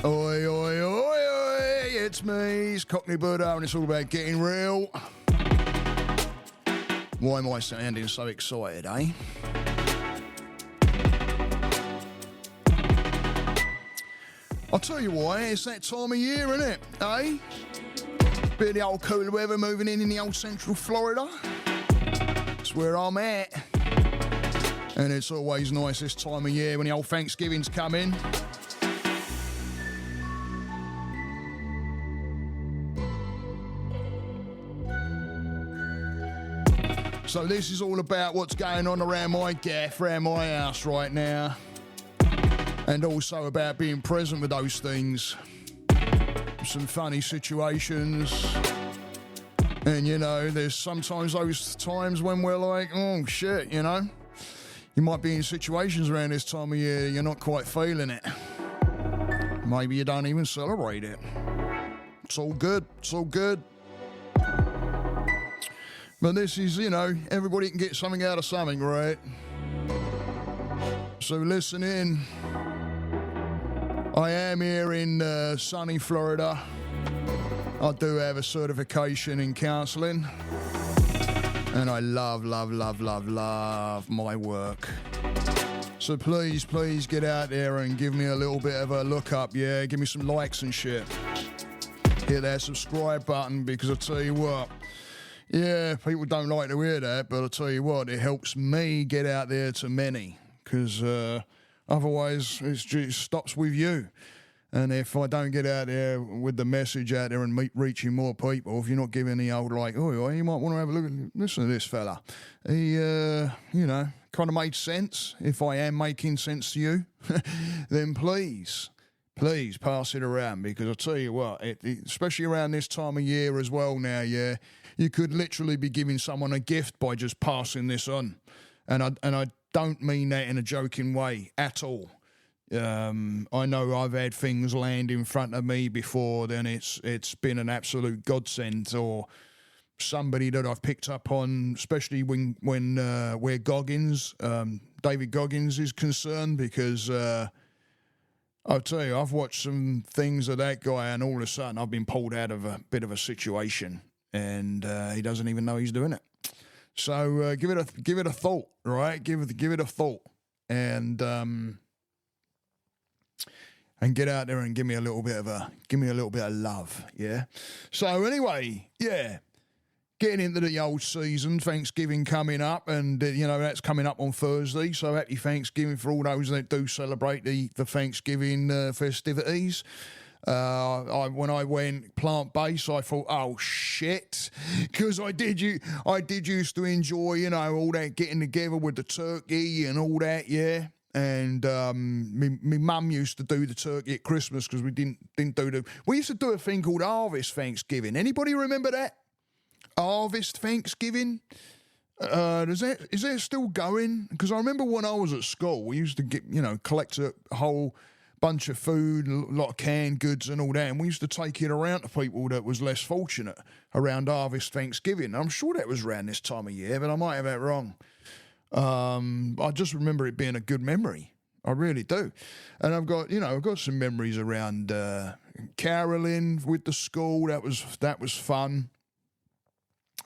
Oi, oi, oi, oi, it's me, it's Cockney Buddha, and it's all about getting real. Why am I sounding so excited, eh? I'll tell you why, it's that time of year, isn't it, eh? Bit of the old cool weather moving in the old central Florida. It's where I'm at. And it's always nice this time of year when the old Thanksgiving's come in. So this is all about what's going on around my gaff, around my house right now. And also about being present with those things. Some funny situations. And, you know, there's sometimes those times when we're like, oh, shit, you know. You might be in situations around this time of year you're not quite feeling it. Maybe you don't even celebrate it. It's all good. It's all good. But this is, you know, everybody can get something out of something, right? So listen in. I am here in sunny Florida. I do have a certification in counselling. And I love my work. So please get out there and give me a little bit of a look up, yeah? Give me some likes and shit. Hit that subscribe button because I tell you what, yeah, people don't like to hear that, but I tell you what, it helps me get out there to many, because otherwise it just stops with you. And if I don't get out there with the message out there and reaching more people, if you're not giving the old like, oh, you might want to have a look, listen to this fella. He, you know, kind of made sense. If I am making sense to you, then please pass it around, because I tell you what, especially around this time of year as well now, yeah, you could literally be giving someone a gift by just passing this on. And I don't mean that in a joking way at all. I know I've had things land in front of me before, then it's been an absolute godsend, or somebody that I've picked up on, especially when where Goggins, David Goggins is concerned, because I'll tell you, I've watched some things of that guy, and all of a sudden I've been pulled out of a bit of a situation, and he doesn't even know he's doing it. So give it a thought, right? Give it a thought, and get out there and give me a little bit of love, yeah. So anyway, yeah, getting into the old season, Thanksgiving coming up, and you know that's coming up on Thursday. So happy Thanksgiving for all those that do celebrate the Thanksgiving festivities. When I went plant-based, I thought, oh shit, because I did used to enjoy, you know, all that getting together with the turkey and all that, yeah. And me mum used to do the turkey at Christmas, because we didn't do we used to do a thing called Harvest Thanksgiving. Anybody remember that? Harvest Thanksgiving? Is that still going? Because I remember when I was at school, we used to collect a whole bunch of food, a lot of canned goods and all that, and we used to take it around to people that was less fortunate around Harvest Thanksgiving. I'm sure that was around this time of year, but I might have that wrong. I just remember it being a good memory. I really do. And I've got some memories around caroling with the school. That was fun.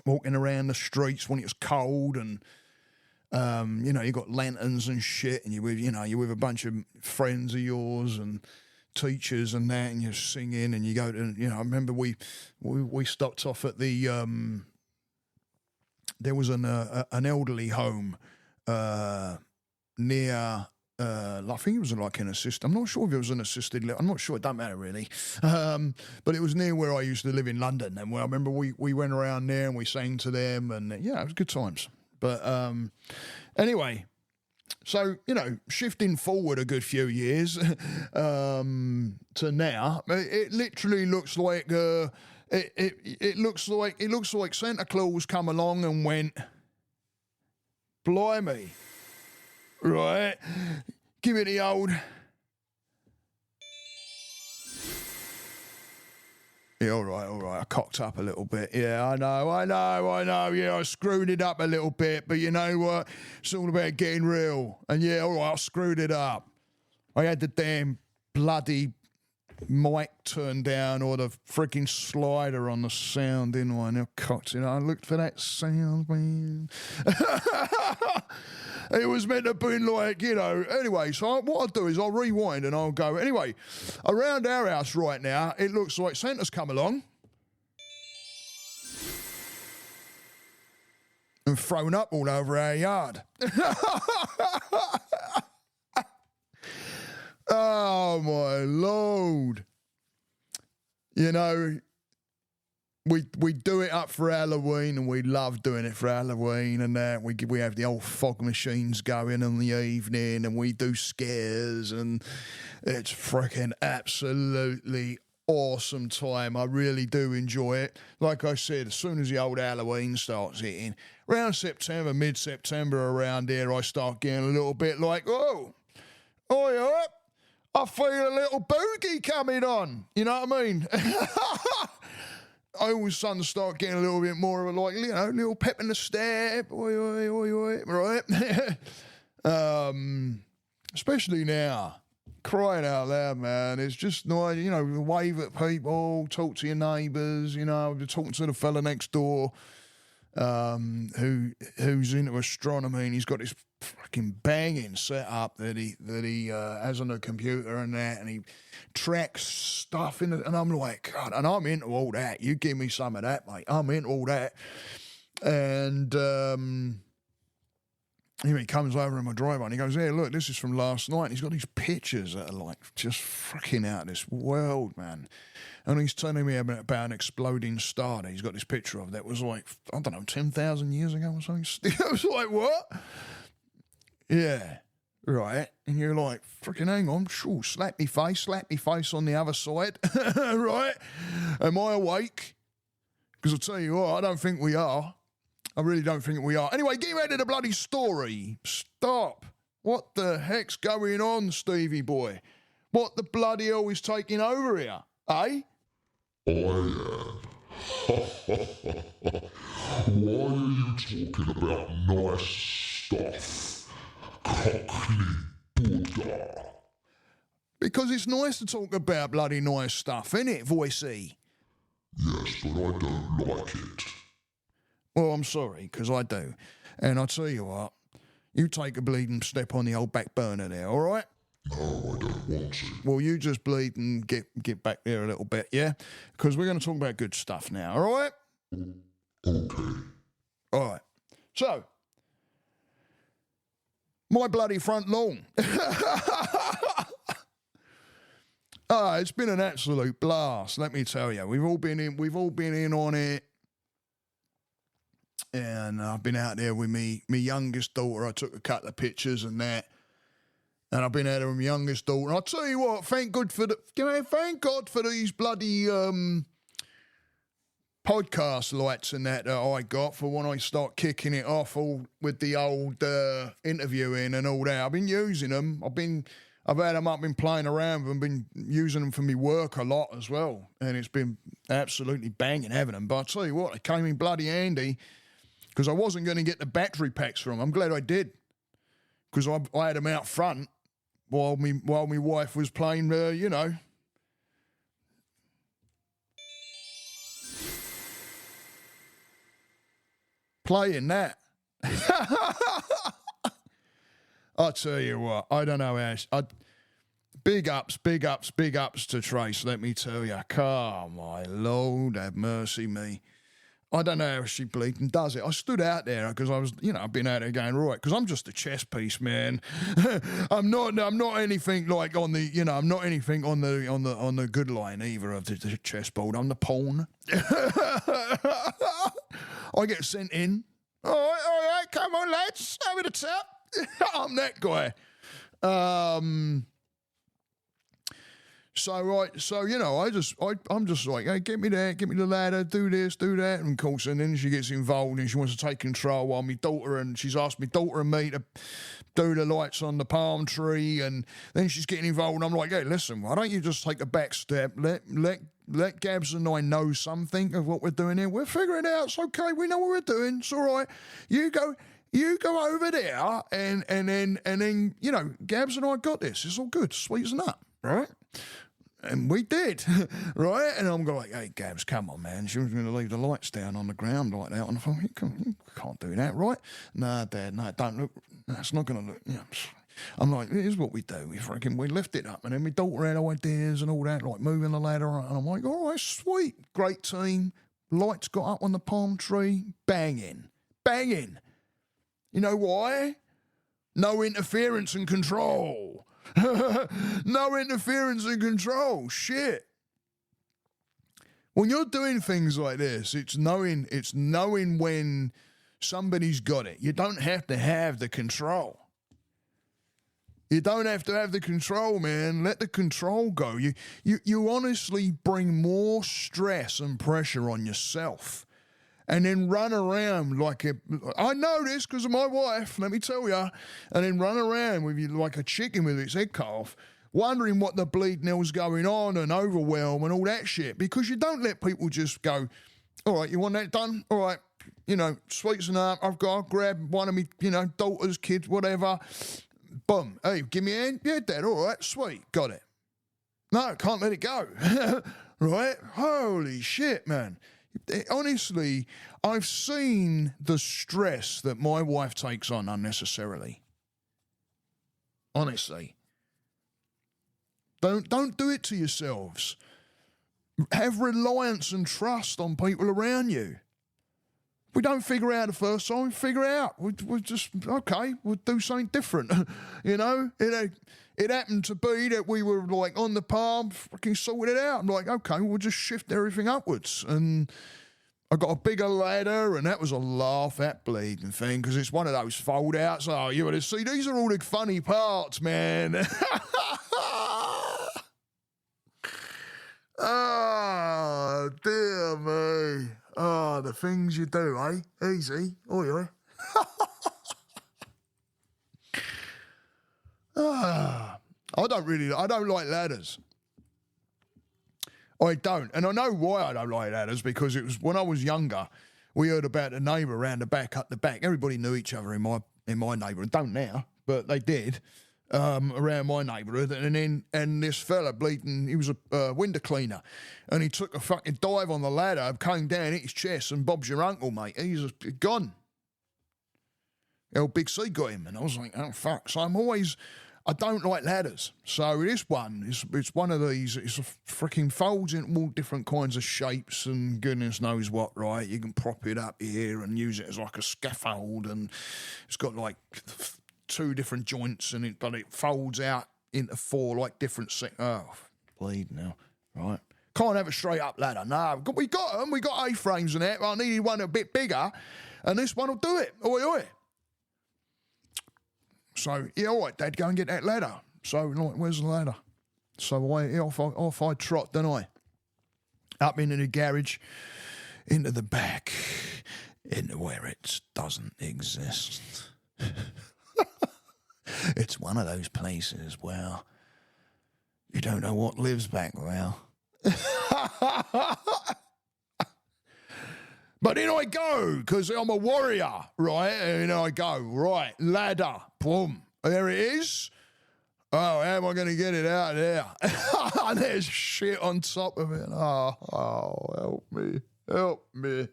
Walking around the streets when it was cold, and you got lanterns and shit, and you're with a bunch of friends of yours and teachers and that, and you're singing, and you go to, I remember we stopped off at the there was an elderly home near, I think it was like an assisted, I'm not sure if it was an assisted, I'm not sure, it don't matter really, but it was near where I used to live in London, and I remember we went around there and we sang to them, and it was good times. But anyway, so, shifting forward a good few years to now, it literally looks like it looks like Santa Claus come along and went, blimey, right? Give it the old. Yeah, all right. I cocked up a little bit. Yeah, I know. Yeah, I screwed it up a little bit, but you know what? It's all about getting real. And yeah, all right, I screwed it up. I had the damn bloody mic turned down or the freaking slider on the sound in one. I cocked it. I looked for that sound, man. It was meant to be like, you know. Anyway, so what I'll do is I'll rewind and I'll go. Anyway, around our house right now, it looks like Santa's come along and thrown up all over our yard. Oh, my Lord. You know, we do it up for Halloween, and we love doing it for Halloween and that. We have the old fog machines going in the evening, and we do scares, and it's freaking absolutely awesome time. I really do enjoy it. Like I said, as soon as the old Halloween starts hitting, around September, mid-September around here, I start getting a little bit like, oh, yeah, I feel a little boogie coming on. You know what I mean? I all of a sudden start getting a little bit more of a, like, you know, little pep in the step. Oi, oi, oi, oi, right? Especially now. Crying out loud, man. It's just nice, you know, wave at people, talk to your neighbours, you know, talking to the fella next door who's into astronomy, and he's got this fucking banging setup that he has on the computer and that, and he tracks stuff in it, and I'm like, God, and I'm into all that. You give me some of that, mate. I'm into all that. And he comes over in my driveway and he goes, "Hey, look, this is from last night." And he's got these pictures that are like just freaking out of this world, man. And he's telling me about an exploding star that he's got this picture of that was like, I don't know, 10,000 years ago or something. I was like, what? Yeah, right. And you're like, freaking hang on, sure, slap me face on the other side, right? Am I awake? Because I'll tell you what, I don't think we are. I really don't think we are. Anyway, get ready to the bloody story. Stop. What the heck's going on, Stevie boy? What the bloody hell is taking over here, eh? I am. Why are you talking about nice stuff, Cockney Buddha? Because it's nice to talk about bloody nice stuff, innit, Voicey? Yes, but I don't like it. Well, I'm sorry, because I do. And I'll tell you what, you take a bleeding step on the old back burner there, all right? No, I don't want to. Well, you just bleed and get back there a little bit, yeah? Because we're going to talk about good stuff now, all right? Okay. All right. So, my bloody front lawn. It's been an absolute blast, let me tell you. We've all been in on it. And I've been out there with me youngest daughter. I took a couple of pictures and that. And I've been out there with my youngest daughter. And I'll tell you what, thank God for these bloody podcast lights and that I got for when I start kicking it off all with the old interviewing and all that. I've been using them. I've had them up, been playing around with them, been using them for me work a lot as well. And it's been absolutely banging having them. But I'll tell you what, they came in bloody handy because I wasn't going to get the battery packs from them. I'm glad I did because I had them out front while my wife was playing, you know. Playing that. I'll tell you what, I don't know how. Big ups to Trace, let me tell you. Oh, my Lord, have mercy me. I don't know how she bleeding does it. I stood out there because I was, you know, I've been out there going, right, because I'm just a chess piece, man. I'm not anything like on the, you know, I'm not anything on the good line either of the chessboard. I'm the pawn. I get sent in. All right, come on, lads, over the top. I'm that guy. So you know, I'm just like, hey, get me there, get me the ladder, do this, do that, and of course, and then she gets involved and she wants to take control while my daughter, and she's asked my daughter and me to do the lights on the palm tree, and then she's getting involved, and I'm like, hey, listen, why don't you just take a back step, let Gabs and I know something of what we're doing here. We're figuring it out. It's okay. We know what we're doing. It's all right. You go over there, and then you know, Gabs and I got this. It's all good. Sweet as a nut, right? And we did, right? And I'm like, hey, Gabs, come on, man. She was going to leave the lights down on the ground like that. And I thought, you can't do that, right? No, Dad, no, don't look. No, it's not going to look. Yeah. I'm like, here's what we do. We lift it up. And then my daughter had ideas and all that, like moving the ladder. And I'm like, all right, sweet. Great team. Lights got up on the palm tree. Banging. Banging. You know why? No interference and control. No interference and control. Shit. When you're doing things like this, it's knowing when somebody's got it. You don't have to have the control. You don't have to have the control, man. Let the control go. You honestly bring more stress and pressure on yourself. And then run around like I know this because of my wife, let me tell you, and then run around with you like a chicken with its head cut off, wondering what the bleeding hell's going on and overwhelm and all that shit, because you don't let people just go, all right, you want that done? All right, sweets and up, I'll grab one of me, daughters, kids, whatever. Boom. Hey, give me a hand? Yeah, Dad, all right, sweet, got it. No, can't let it go. Right? Holy shit, man. Honestly, I've seen the stress that my wife takes on unnecessarily. Honestly. Don't do it to yourselves. Have reliance and trust on people around you. If we don't figure out the first time, figure it out. We'll just, okay, we'll do something different. It happened to be that we were like on the palm, fucking sorted it out. I'm like, okay, we'll just shift everything upwards. And I got a bigger ladder, and that was a laugh at bleeding thing, because it's one of those fold outs. Oh, you want to see? These are all the funny parts, man. Oh, dear me. Oh, the things you do, eh? Easy. Oi, oi. I don't like ladders. I don't. And I know why I don't like ladders, because it was when I was younger, we heard about a neighbour around the back, up the back. Everybody knew each other in my neighbourhood. Don't now, but they did, around my neighbourhood. And this fella bleeding, he was a window cleaner, and he took a fucking dive on the ladder, came down, hit his chest, and Bob's your uncle, mate. He's gone. Big C got him, and I was like, oh, fuck. So I don't like ladders. So this one, it's one of these, it's a freaking folds in all different kinds of shapes and goodness knows what, right? You can prop it up here and use it as like a scaffold, and it's got like 2 different joints in it, but it folds out into 4 like different bleed now, right? Can't have a straight up ladder. No, we got them. We got A-frames and that. I needed one a bit bigger, and this one will do it. Oi, oi. So, yeah, all right, Dad, go and get that ladder. So, like, where's the ladder? So off I trot, don't I? Up into the garage, into the back, into where it doesn't exist. It's one of those places where you don't know what lives back there. But in I go, because I'm a warrior, right? And I go, right, ladder, boom, there it is. Oh, how am I going to get it out of there? And there's shit on top of it. Oh, help me, help me.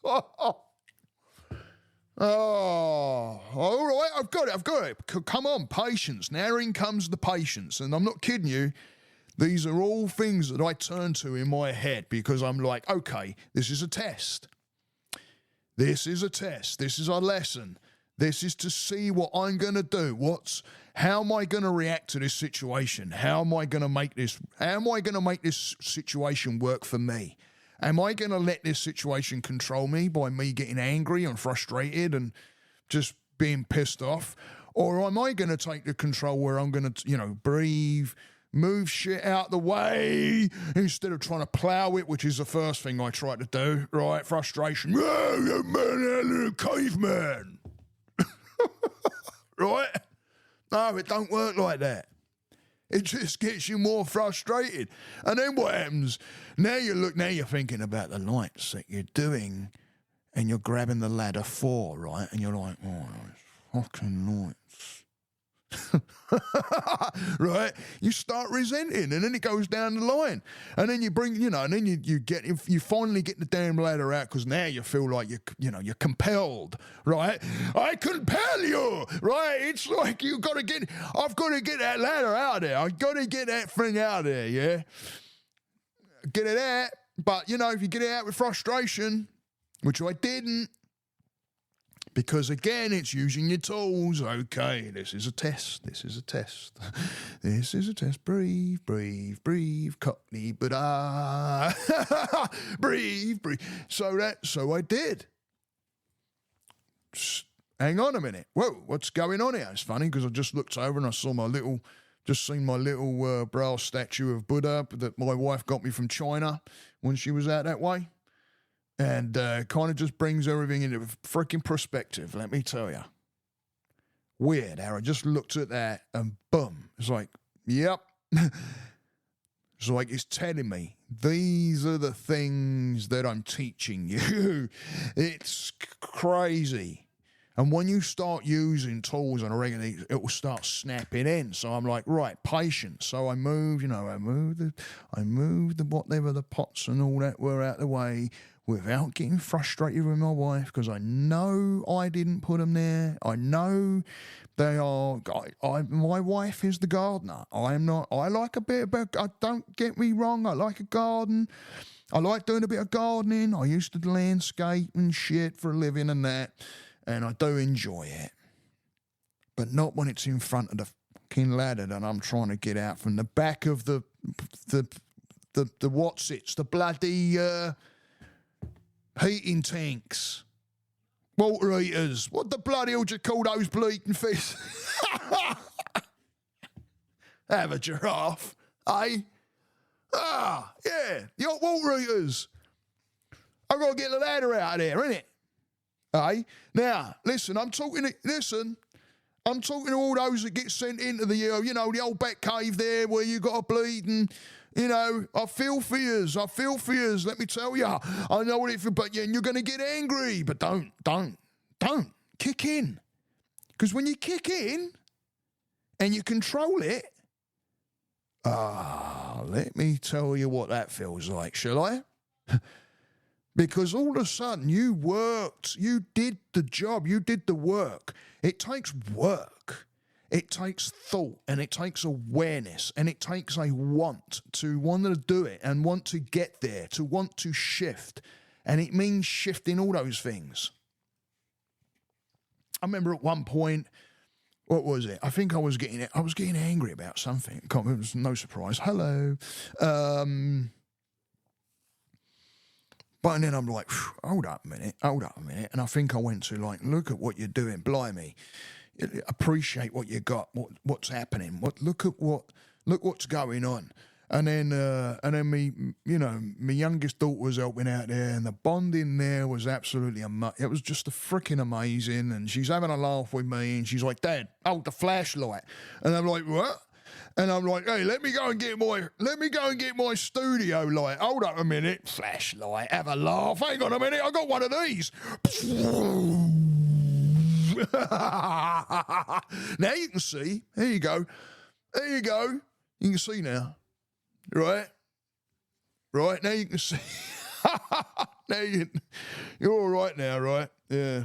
Oh, all right, I've got it. Come on, patience. Now in comes the patience. And I'm not kidding you. These are all things that I turn to in my head, because I'm like, okay, this is a test. This is a test. This is a lesson. This is to see what I'm going to do. How am I going to react to this situation? How am I going to make this situation work for me? Am I going to let this situation control me by me getting angry and frustrated and just being pissed off? Or am I going to take the control where I'm going to, breathe, move shit out the way instead of trying to plow it, which is the first thing I try to do, right? Frustration. Oh, man, caveman. Right? No, it don't work like that. It just gets you more frustrated. And then what happens? Now you're thinking about the lights that you're doing, and you're grabbing the ladder for, right? And you're like, oh, those fucking lights. Right? You start resenting, and then it goes down the line, and then you bring, and then you finally get the damn ladder out, because now you feel like you're compelled, right? I compel you, right? It's like I've got to get that ladder out there. I've got to get that thing out there, yeah. Get it out, but if you get it out with frustration, which I didn't. Because again, it's using your tools. Okay, this is a test. This is a test. This is a test. Breathe, breathe, breathe. Cockney, but breathe, breathe. So I did. Hang on a minute. Whoa, what's going on here? It's funny because I just looked over and I saw my little brass statue of Buddha that my wife got me from China when she was out that way. And kind of just brings everything into freaking perspective, let me tell you. Weird how I just looked at that and boom. It's like, yep. It's like it's telling me, these are the things that I'm teaching you. It's crazy. And when you start using tools on a regular, it will start snapping in. So I'm like, right, patience. So I moved the whatever the pots and all that were out the way, without getting frustrated with my wife, because I know I didn't put them there. I know they are. My wife is the gardener. I am not. I like a bit of. Don't get me wrong. I like a garden. I like doing a bit of gardening. I used to landscape and shit for a living and that, and I do enjoy it. But not when it's in front of the fucking ladder that I'm trying to get out from the back of the what's-its, the bloody heating tanks, water heaters. What the bloody hell do you call those bleating fish? Have a giraffe, eh? Yeah, the hot water heaters. I've got to get the ladder out of there, innit? Eh? Now, listen, I'm talking to all those that get sent into the, the old back cave there where you got a bleeding. I feel for yous. Let me tell you, I know what it feels, but you're going to get angry. But don't kick in, because when you kick in and you control it, let me tell you what that feels like, shall I? Because all of a sudden you worked, you did the job, you did the work. It takes work. It takes thought, and it takes awareness, and it takes a want to do it and want to get there, to want to shift. And it means shifting all those things. I remember at one point, what was it? I think I was getting angry about something. It was no surprise. Hello. But then I'm like, hold up a minute. And I think I went to like, look at what you're doing, blimey. Appreciate what you got, what's happening. Look what's going on. And then me, my youngest daughter was helping out there, and the bonding there was absolutely it was just freaking amazing. And she's having a laugh with me, and she's like, "Dad, hold the flashlight." And I'm like, "What?" And I'm like, "Hey, let me go and get my studio light. Hold up a minute, flashlight. Have a laugh. Hang on a minute, I got one of these." Now you can see. There you go. You can see now. Right. Now you can see. You're all right now, right? Yeah.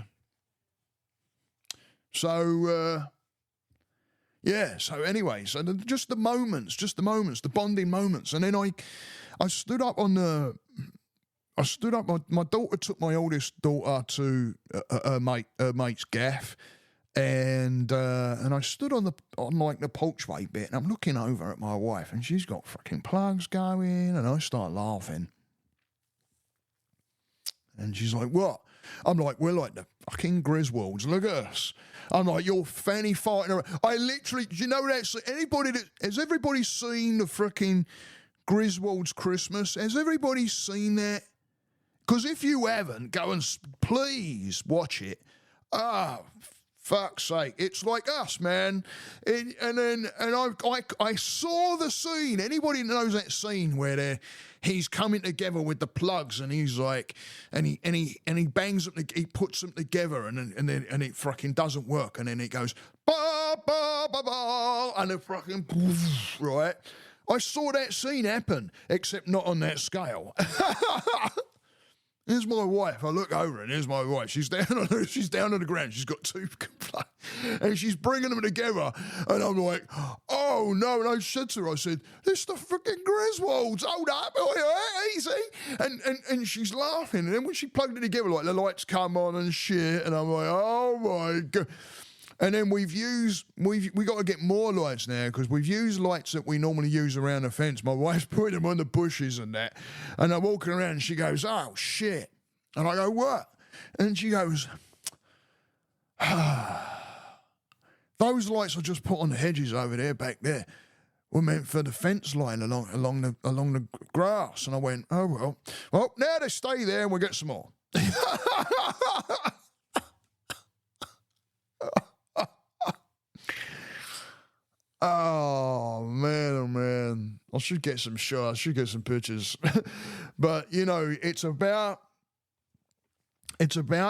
So, So anyway, just the moments, the bonding moments, and then I stood up on the. My daughter took my oldest daughter to her mate's gaff, and I stood on the porchway bit, and I'm looking over at my wife, and she's got fucking plugs going, and I start laughing, and she's like, "What?" I'm like, "We're like the fucking Griswolds. Look at us." I'm like, "You're fanny fighting around." I literally, do you know that? Has everybody seen the freaking Griswolds Christmas? Has everybody seen that? Because if you haven't, go and please watch it. Fuck's sake. It's like us, man. I saw the scene. Anybody knows that scene where they're he's coming together with the plugs, and he's like, and he bangs them, he puts them together, and it fucking doesn't work, and then it goes ba ba ba ba, and it fucking right. I saw that scene happen, except not on that scale. Here's my wife. I look over and here's my wife. She's down on the ground. She's got two and she's bringing them together. And I'm like, oh no! And I said to her, I said, "It's the fucking Griswolds. Hold up, easy." And she's laughing. And then when she plugged it together, like the lights come on and shit, and I'm like, oh my god. And then we got to get more lights now, because we've used lights that we normally use around the fence. My wife's putting them on the bushes and that. And I'm walking around and she goes, oh, shit. And I go, what? And she goes, those lights I just put on the hedges over there, back there, were meant for the fence line along the grass. And I went, oh, well. Well, now they stay there and we'll get some more. Oh man! I should get some shots. I should get some pictures. But it's about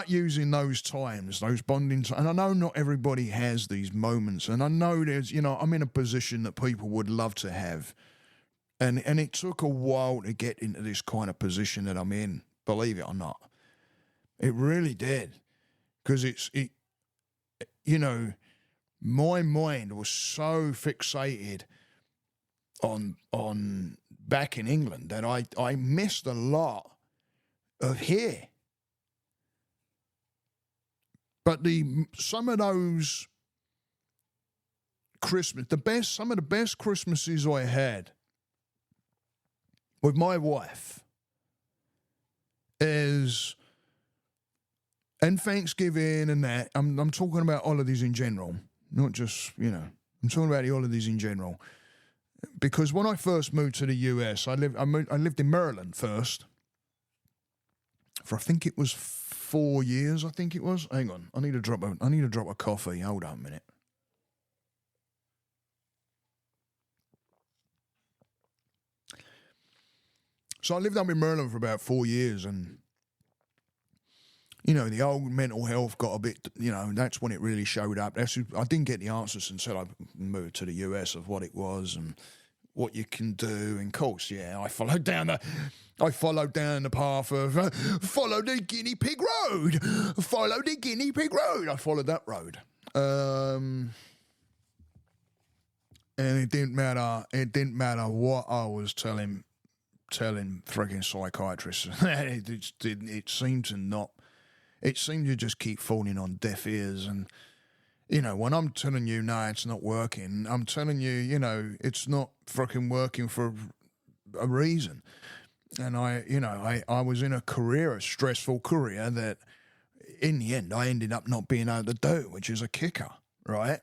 using those times, those bonding times. And I know not everybody has these moments, and I know there's, I'm in a position that people would love to have, and it took a while to get into this kind of position that I'm in. Believe it or not, it really did, because my mind was so fixated on back in England that I missed a lot of here. But some of those some of the best Christmases I had with my wife and Thanksgiving and that. I'm talking about holidays in general. Not just, I'm talking about the holidays in general. Because when I first moved to the US, I lived in Maryland first. For I think it was 4 years, I think it was. Hang on, I need to drop a coffee. Hold on a minute. So I lived up in Maryland for about 4 years, and the old mental health got a bit, that's when it really showed up. I didn't get the answers until I moved to the US of what it was and what you can do. And of course, yeah, I followed down the path of follow the guinea pig road. Follow the guinea pig road. I followed that road. And it didn't matter. It didn't matter what I was telling frigging psychiatrists. It seemed to not. It seemed to just keep falling on deaf ears. And, when I'm telling you, no, it's not working, I'm telling you, it's not fucking working for a reason. And I was in a stressful career that in the end I ended up not being able to do, which is a kicker, right?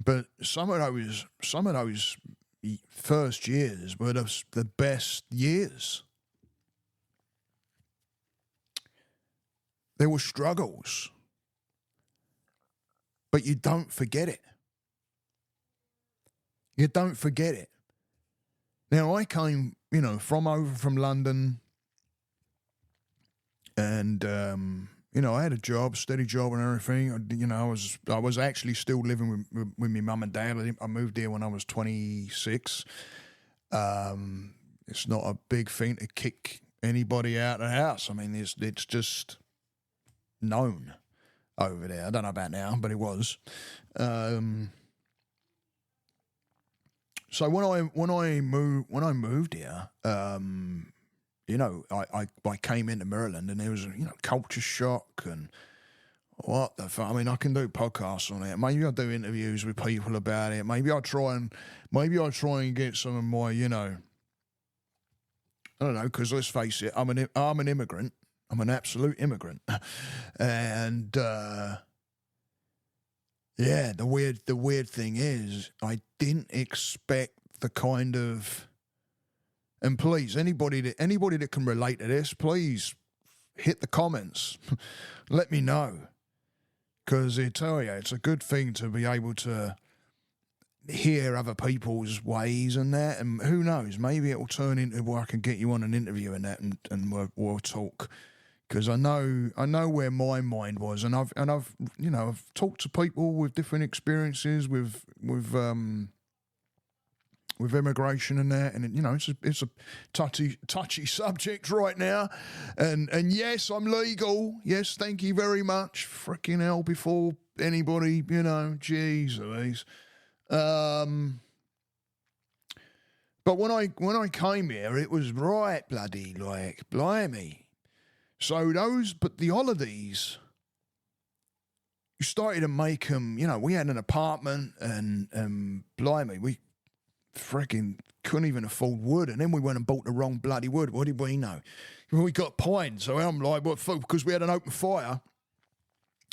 But some of those first years were the best years. There were struggles, but you don't forget it. You don't forget it. Now, I came, from London, and I had a steady job and everything. I was actually still living with my mum and dad. I moved here when I was 26. It's not a big thing to kick anybody out of the house. I mean, it's just known over there. I don't know about now, but it was. So when I moved here, I came into Maryland, and there was culture shock and what the fuck. I mean, I can do podcasts on it. Maybe I'll do interviews with people about it. Maybe I'll try and get some of my I don't know, because let's face it, I'm an immigrant. I'm an absolute immigrant. And, the weird thing is I didn't expect the kind of, and please, anybody that can relate to this, please hit the comments. Let me know. Because I tell you, it's a good thing to be able to hear other people's ways and that, and who knows, maybe it will turn into where I can get you on an interview and that, and we'll talk, because I know where my mind was, and I've talked to people with different experiences with immigration and that, and it's a touchy subject right now, and yes, I'm legal, yes, thank you very much, freaking hell, before anybody, jeez Louise. But when I came here, it was right bloody like blimey. So the holidays, you started to make them. We had an apartment, and blimey, we freaking couldn't even afford wood, and then we went and bought the wrong bloody wood. What did we know? We got pine, so I'm like, what? Because we had an open fire,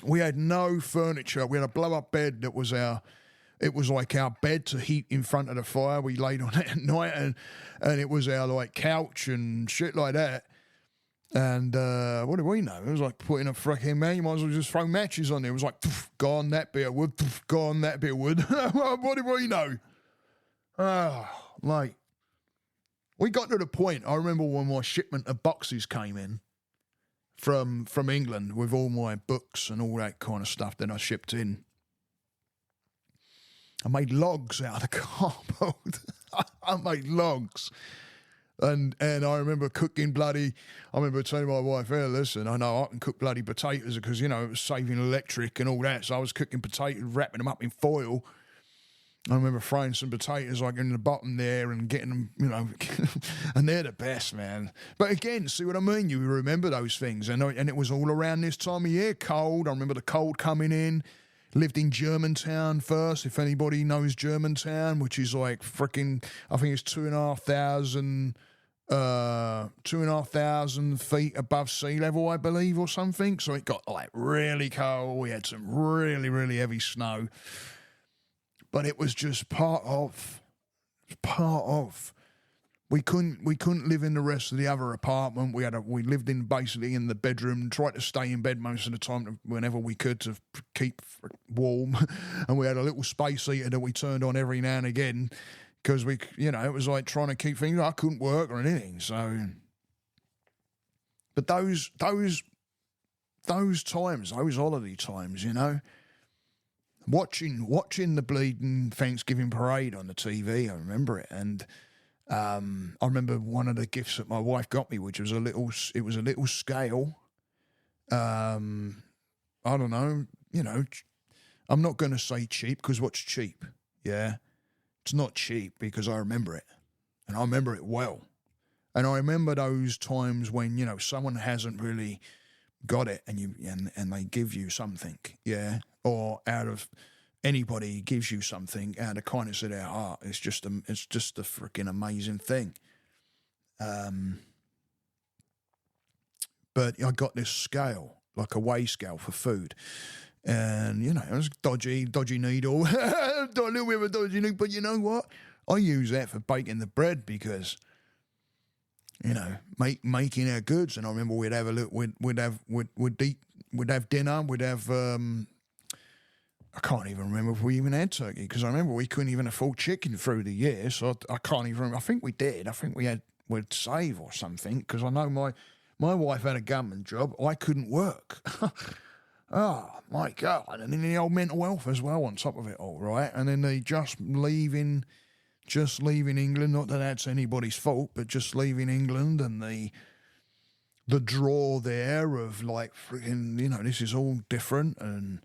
we had no furniture. We had a blow-up bed that was It was like our bed to heat in front of the fire. We laid on it at night, and it was our like couch and shit like that. And what do we know? It was like putting a freaking man. You might as well just throw matches on there. It was like, gone that bit of wood, gone that bit of wood. What do we know? Like, we got to the point. I remember when my shipment of boxes came in from England with all my books and all that kind of stuff that I shipped in. I made logs out of the cardboard. I made logs. And I remember cooking I remember telling my wife, hey, listen, I know I can cook bloody potatoes because, it was saving electric and all that. So I was cooking potatoes, wrapping them up in foil. I remember throwing some potatoes like in the bottom there and getting them, and they're the best, man. But again, see what I mean? You remember those things. And it was all around this time of year, cold. I remember the cold coming in. Lived in Germantown first, if anybody knows Germantown, which is like freaking, I think it's 2,500 feet above sea level, I believe, or something. So it got like really cold. We had some really, really heavy snow. But it was just part of. We couldn't live in the rest of the other apartment. We lived basically in the bedroom, tried to stay in bed most of the time whenever we could to keep warm. And we had a little space heater that we turned on every now and again because it was like trying to keep things. I couldn't work or anything. So, but those times, those holiday times, watching the bleeding Thanksgiving parade on the TV, I remember it, and. I remember one of the gifts that my wife got me, which was a little scale. I don't know, I'm not going to say cheap because what's cheap? Yeah. It's not cheap because I remember it and I remember it well. And I remember those times when, someone hasn't really got it and they give you something. Yeah. Or out of, anybody gives you something out of kindness of their heart. It's just a freaking amazing thing. But I got this scale, like a weigh scale for food. And, it was dodgy needle, a little bit of a dodgy needle. But you know what? I use that for baking the bread because, making our goods. And I remember we'd have dinner, we'd have, I can't even remember if we even had turkey because I remember we couldn't even afford chicken through the year. So I can't even remember. I think we did. I think we'd save or something because I know my wife had a government job. I couldn't work. Oh, my God. And then the old mental health as well on top of it all, right? And then they just leaving England. Not that that's anybody's fault, but just leaving England and the draw there of like, freaking, this is all different and...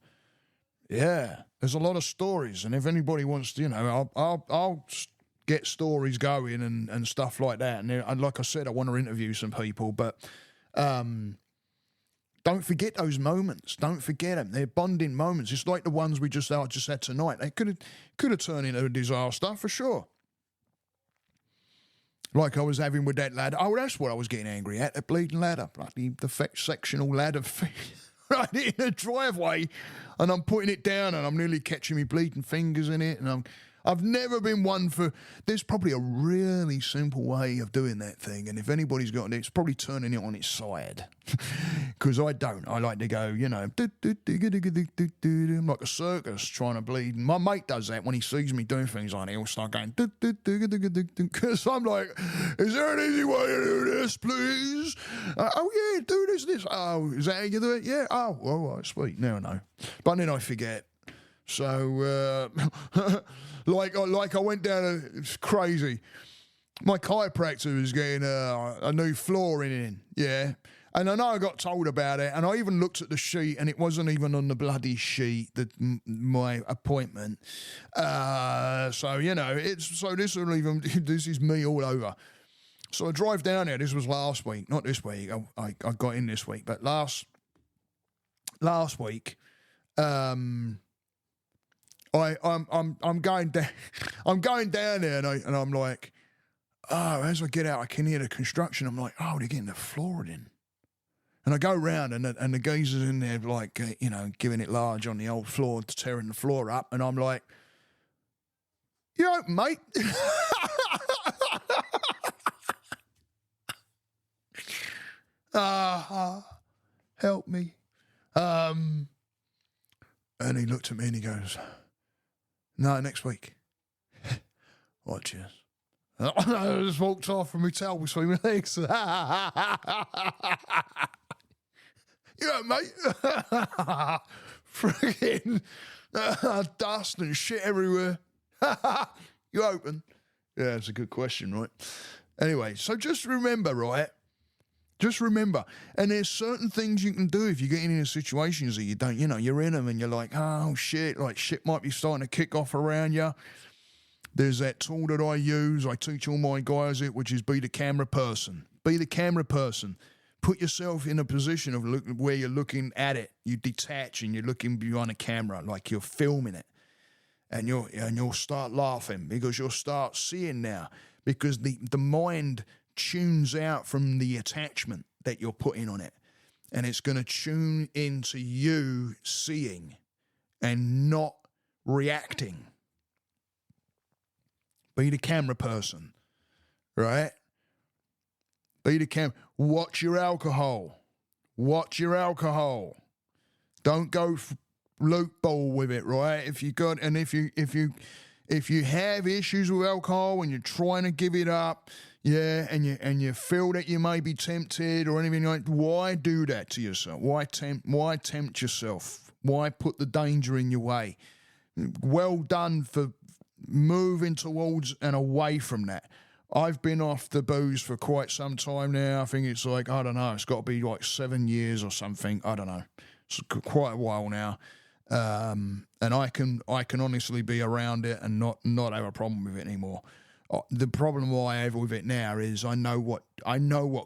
Yeah, there's a lot of stories, and if anybody wants to, I'll get stories going and stuff like that. And like I said, I want to interview some people, but don't forget those moments. Don't forget them. They're bonding moments. It's like the ones we just had tonight. They could have turned into a disaster for sure. Like I was having with that lad. Oh, that's what I was getting angry at. The bleeding ladder, bloody the sectional ladder. Right in the driveway, and I'm putting it down, and I'm nearly catching me bleeding fingers in it, and I've never been one for. There's probably a really simple way of doing that thing, and if anybody's got it, it's probably turning it on its side. Because I don't. I like to go, you know, I'm like a circus trying to bleed. And my mate does that when he sees me doing things like that. He'll start going, because I'm like, is there an easy way to do this, please? Oh yeah, do this. Oh, is that how you do it? Yeah. Oh, all right, sweet. Now I know. But then I forget. So, like I went down, it's crazy. My chiropractor was getting a new flooring in, yeah. And I know I got told about it, and I even looked at the sheet, and it wasn't even on the bloody sheet, my appointment. So, you know, this is me all over. So I drive down there. This was last week, not this week. I got in this week, but last week, I'm going down. I'm going down there, and I'm like, oh, as I get out, I can hear the construction. I'm like, oh, they're getting the flooring in. And I go round, and the geezer's in there, like, you know, giving it large on the old floor, tearing the floor up. And I'm like, you open, mate? Help me. And he looked at me and he goes, no, next week. What, cheers? I just walked off from my towel between my legs. You know, mate. Freaking dust and shit everywhere. You open? Yeah, it's a good question, right? Anyway, so just remember, right? Just remember, and there's certain things you can do if you get into situations that you don't, you know, you're in them and you're like, oh, shit, like shit might be starting to kick off around you. There's that tool that I use. I teach all my guys it, which is be the camera person. Be the camera person. Put yourself in a position of where you're looking at it. You detach and you're looking behind a camera like you're filming it. And you'll start laughing because you'll start seeing now because the mind tunes out from the attachment that you're putting on it, and it's going to tune into you seeing and not reacting. Be the camera person, right? Be the watch your alcohol. Watch your alcohol. Don't go loop ball with it, right? If you have issues with alcohol and you're trying to give it up, yeah, and you feel that you may be tempted or anything like that, why do that to yourself? Why tempt yourself? Why put the danger in your way? Well done for moving towards and away from that. I've been off the booze for quite some time now. I think it's like, I don't know, it's got to be like 7 years or something. I don't know. It's quite a while now. And I can honestly be around it and not have a problem with it anymore. The problem I have with it now is I know what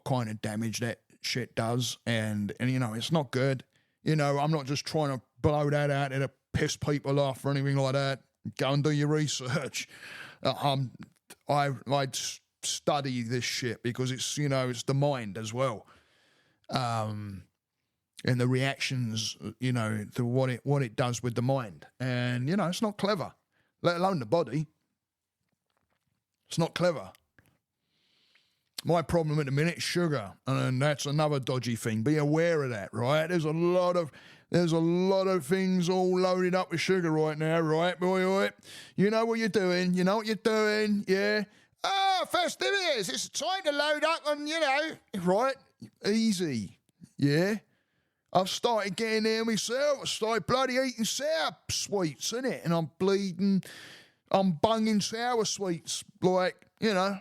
kind of damage that shit does, and you know it's not good. You know, I'm not just trying to blow that out there to piss people off or anything like that. Go and do your research. I study this shit because it's, you know, it's the mind as well, and the reactions, you know, to what it does with the mind, and you know it's not clever, let alone the body. It's not clever. My problem at the minute is sugar, and that's another dodgy thing. Be aware of that, right? There's a lot of things all loaded up with sugar right now, right, boy? You know what you're doing. You know what you're doing, yeah? Oh, festivities. It's time to load up and, you know, right? Easy, yeah? I've started getting there myself. I started bloody eating sour sweets, innit? And I'm bleeding. I'm bunging sour sweets, like, you know.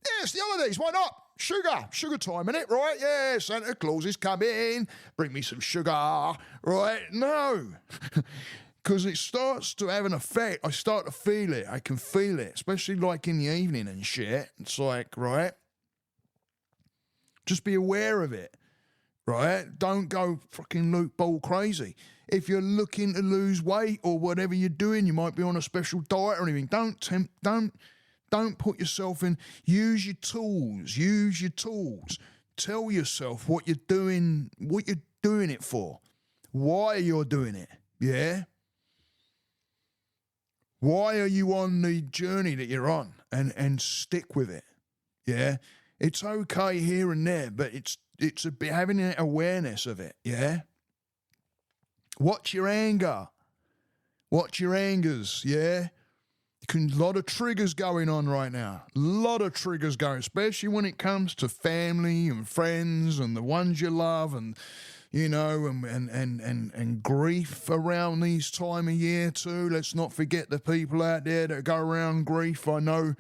Yeah, it's the holidays, why not? Sugar time, innit, right? Yeah, Santa Claus is coming, bring me some sugar, right? No, because it starts to have an effect. I start to feel it. I can feel it, especially like in the evening and shit. It's like, right? Just be aware of it, right? Don't go fucking loop ball crazy. If you're looking to lose weight or whatever you're doing, you might be on a special diet or anything. Don't put yourself in. Use your tools. Tell yourself what you're doing it for, why you're doing it. Yeah. Why are you on the journey that you're on? And stick with it. Yeah? It's okay here and there, but it's a bit having an awareness of it, yeah? Watch your anger. Watch your angers, yeah? A lot of triggers going on right now. A lot of triggers going, especially when it comes to family and friends and the ones you love and, you know, and grief around these time of year too. Let's not forget the people out there that go around grief. I know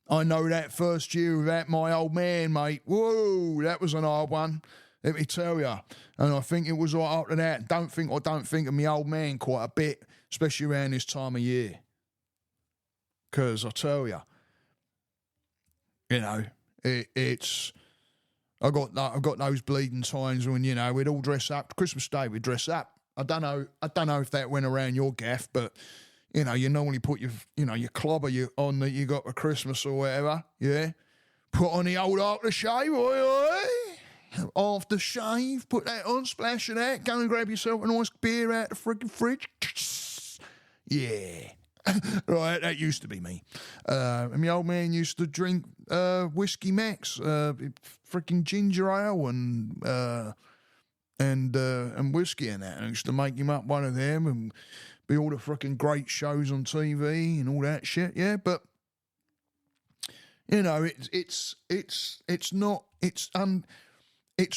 that first year without my old man, mate. Whoa, that was an hard one. Let me tell you. And I think it was right after that. Don't think of my old man quite a bit, especially around this time of year. Because I tell you, you know, it's. I got those bleeding times when, you know, we'd all dress up. Christmas Day we'd dress up. I don't know if that went around your gaff, but you know, you normally put your clobber on that you got for Christmas or whatever. Yeah, put on the old aftershave, aftershave. Put that on, splash of that. Go and grab yourself a nice beer out the freaking fridge. Yeah. Right, that used to be me. And my old man used to drink whiskey Max, freaking ginger ale and whiskey and that. And I used to make him up one of them and be all the freaking great shows on TV and all that shit. Yeah, but you know, it's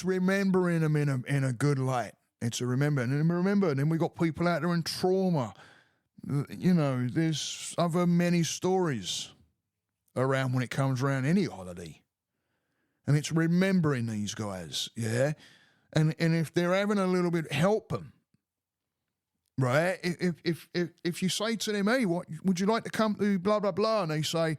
remembering them in a good light. It's a remembering, and then we got people out there in trauma. You know, there's other many stories around when it comes around any holiday. And it's remembering these guys, yeah? And if they're having a little bit, help them, right? If you say to them, hey, what would you like to come to blah, blah, blah, and they say,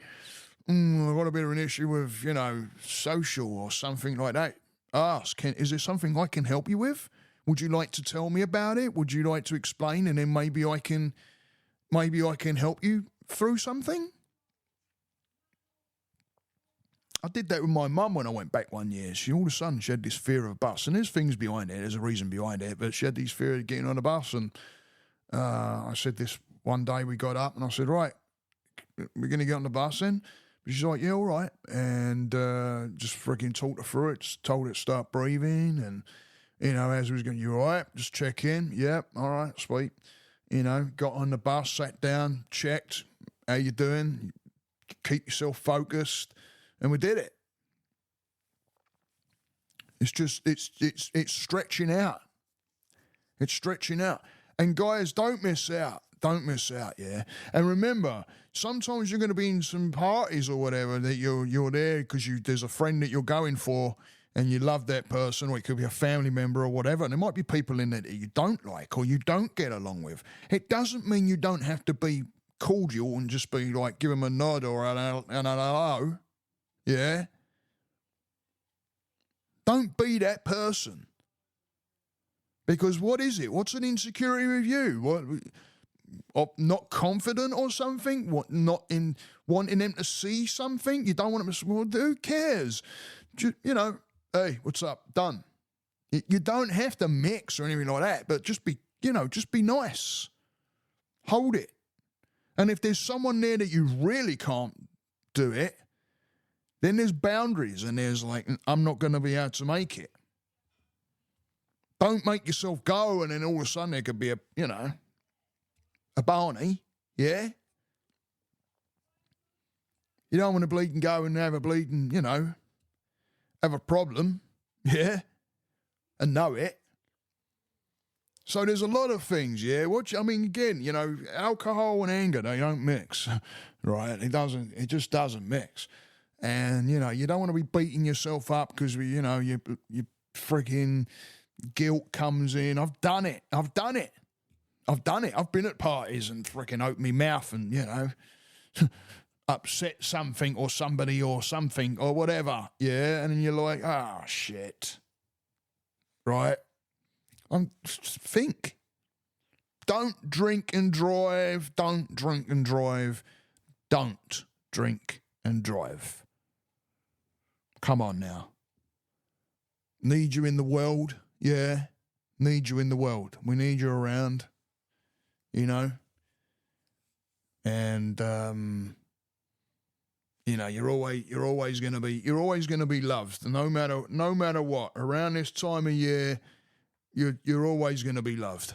I've got a bit of an issue with, you know, social or something like that, ask, is there something I can help you with? Would you like to tell me about it? Would you like to explain? And then maybe I can help you through something. I did that with my mum when I went back one year. All of a sudden she had this fear of a bus. And there's things behind it. There's a reason behind it. But she had this fear of getting on a bus. And I said this one day we got up and I said, right, we're going to get on the bus then? But she's like, yeah, all right. And just freaking talked her through it. Just told her to start breathing. And, you know, as we was going, you all right? Just check in. Yep, all right, sweet. You know, got on the bus, sat down, checked, how you doing? Keep yourself focused, and we did it. It's just, it's stretching out. It's stretching out. And guys, don't miss out. Don't miss out, yeah? And remember, sometimes you're going to be in some parties or whatever that you're there because there's a friend that you're going for, and you love that person, or it could be a family member or whatever, and there might be people in there that you don't like or you don't get along with. It doesn't mean you don't have to be cordial and just be like, give them a nod or an hello, yeah? Don't be that person. Because what is it? What's an insecurity with you? What? Not confident or something? What? Not in wanting them to see something? You don't want them to, well, who cares? You know, hey, what's up? Done. You don't have to mix or anything like that, but just be nice. Hold it. And if there's someone there that you really can't do it, then there's boundaries and there's like, I'm not going to be able to make it. Don't make yourself go and then all of a sudden there could be a Barney, yeah? You don't want to bleed and go and have a bleeding, have a problem, yeah? And know it. So there's a lot of things, yeah? Again, alcohol and anger, they don't mix, right? It just doesn't mix. And, you don't want to be beating yourself up because, you freaking guilt comes in. I've done it. I've been at parties and freaking opened my mouth and, upset something or somebody or something or whatever, yeah? And then you're like, oh, shit. Right? Think. Don't drink and drive. Don't drink and drive. Don't drink and drive. Come on now. Need you in the world, yeah? Need you in the world. We need you around, And you know, you're always gonna be loved, no matter what. Around this time of year, you're always gonna be loved.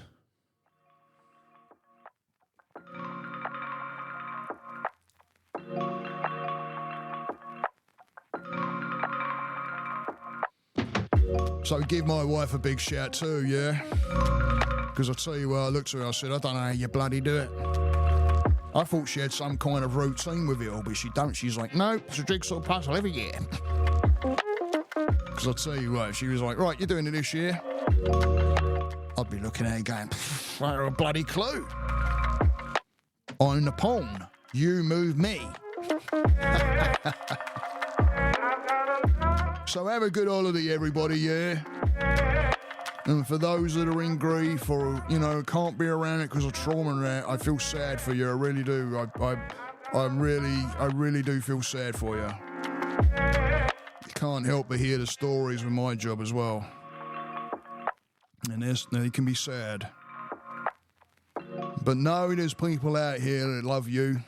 So give my wife a big shout too, yeah? Because I tell you what, I looked at her, I said, I don't know how you bloody do it. I thought she had some kind of routine with it all, but she don't. She's like, no, it's a jigsaw puzzle every year. Because I tell you what, she was like, right, you're doing it this year? I'd be looking at her going, I have a bloody clue. I'm the pawn. You move me. So have a good holiday, everybody, yeah? And for those that are in grief or, you know, can't be around it because of trauma and that, I feel sad for you. I really do. I really do feel sad for you. You can't help but hear the stories with my job as well. And they can be sad. But no, there's people out here that love you.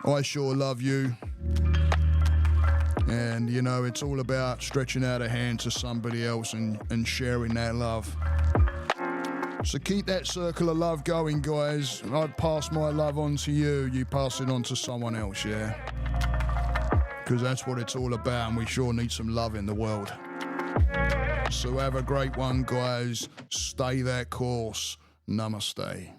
I sure love you. And, you know, it's all about stretching out a hand to somebody else and sharing that love. So keep that circle of love going, guys. I pass my love on to you. You pass it on to someone else, yeah? Because that's what it's all about, and we sure need some love in the world. So have a great one, guys. Stay that course. Namaste.